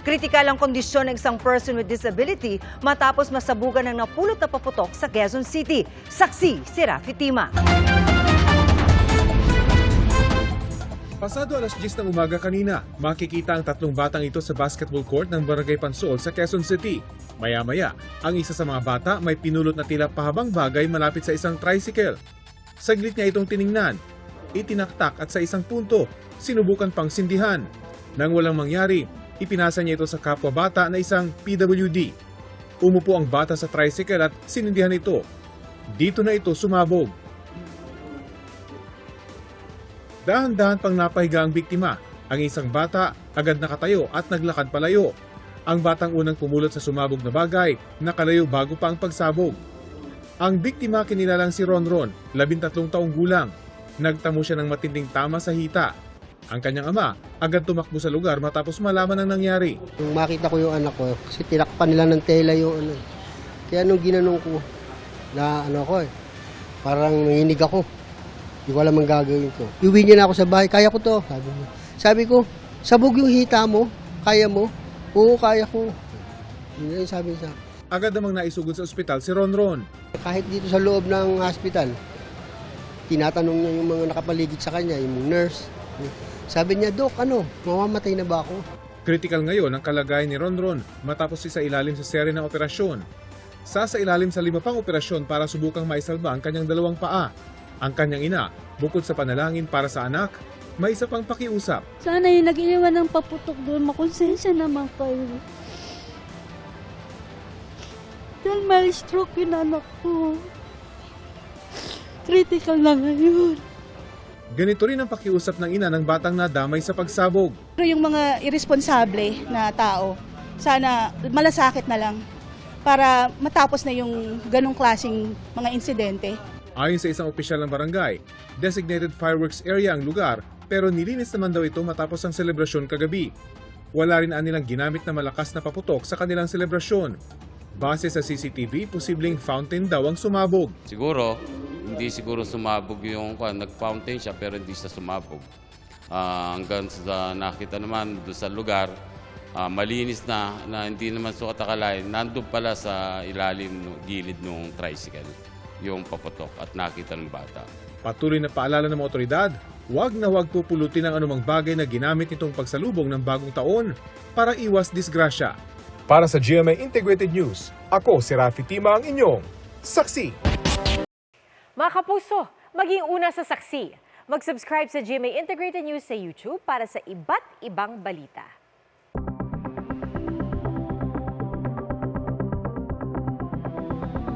Kritikal ang kondisyon ng isang person with disability matapos masabugan ng napulot na paputok sa Quezon City. Saksi si Rafi Tima. Pasado alas 10 ng umaga kanina, makikita ang tatlong batang ito sa basketball court ng Barangay Pansol sa Quezon City. Maya-maya, ang isa sa mga bata may pinulot na tila pahabang bagay malapit sa isang tricycle. Saglit niya itong tiningnan, itinaktak at sa isang punto, sinubukan pang sindihan. Nang walang mangyari, ipinasa niya ito sa kapwa bata na isang PWD. Umupo ang bata sa tricycle at sinindihan ito. Dito na ito sumabog. Dahan-dahan pang napahiga ang biktima. Ang isang bata agad nakatayo at naglakad palayo. Ang batang unang pumulot sa sumabog na bagay, nakalayo bago pa ang pagsabog. Ang biktima kinilalang si Ronron, 13 taong gulang. Nagtamo siya ng matinding tama sa hita. Ang kanyang ama agad tumakbo sa lugar matapos malaman ang nangyari. Nung makita ko yung anak ko, kasi tinakpan nila ng tela yung ano. Kaya nung ginanong ko, na parang nanginig ako. Hindi ko alam ang gagawin ko. Iuwi niya na ako sa bahay, kaya ko to. Sabi ko, sabog yung hita mo, kaya mo? Oo, kaya ko. Yun yung sabi sa akin. Agad namang naisugod sa ospital si Ronron. Kahit dito sa loob ng hospital, tinatanong niya yung mga nakapaligid sa kanya, yung nurse. Sabi niya, Dok, mamamatay na ba ako? Critical ngayon ang kalagayan ni Ronron matapos isa ilalim sa serye ng operasyon. Sasailalim sa 5 pang operasyon para subukang maisalba ang kanyang 2 paa. Ang kanyang ina, bukod sa panalangin para sa anak, may isa pang pakiusap. Sana yung nag-iwan ng paputok doon, makonsensya naman kayo. Dahil may stroke yung anak ko. Critical na ngayon. Ganito rin ang pakiusap ng ina ng batang nadamay sa pagsabog. Pero yung mga irresponsable na tao, sana malasakit na lang para matapos na yung ganong klaseng mga insidente. Ayon sa isang opisyal ng barangay, designated fireworks area ang lugar pero nilinis naman daw ito matapos ang selebrasyon kagabi. Wala rin nilang ginamit na malakas na paputok sa kanilang selebrasyon. Base sa CCTV, posibleng fountain daw ang sumabog. Siguro, hindi siguro sumabog yung nag-fountain siya pero hindi siya sumabog. Hanggang sa nakita naman doon sa lugar, malinis na hindi naman sukat akalain, nandun pala sa ilalim gilid ng tricycle yung paputok at nakita ng bata. Patuloy na paalala ng mga otoridad, huwag na huwag pupulutin ang anumang bagay na ginamit nitong pagsalubong ng bagong taon para iwas disgrasya. Para sa GMA Integrated News, ako si Rafi Tima ang inyong saksi. Mga kapuso, maging una sa saksi. Mag-subscribe sa GMA Integrated News sa YouTube para sa iba't ibang balita.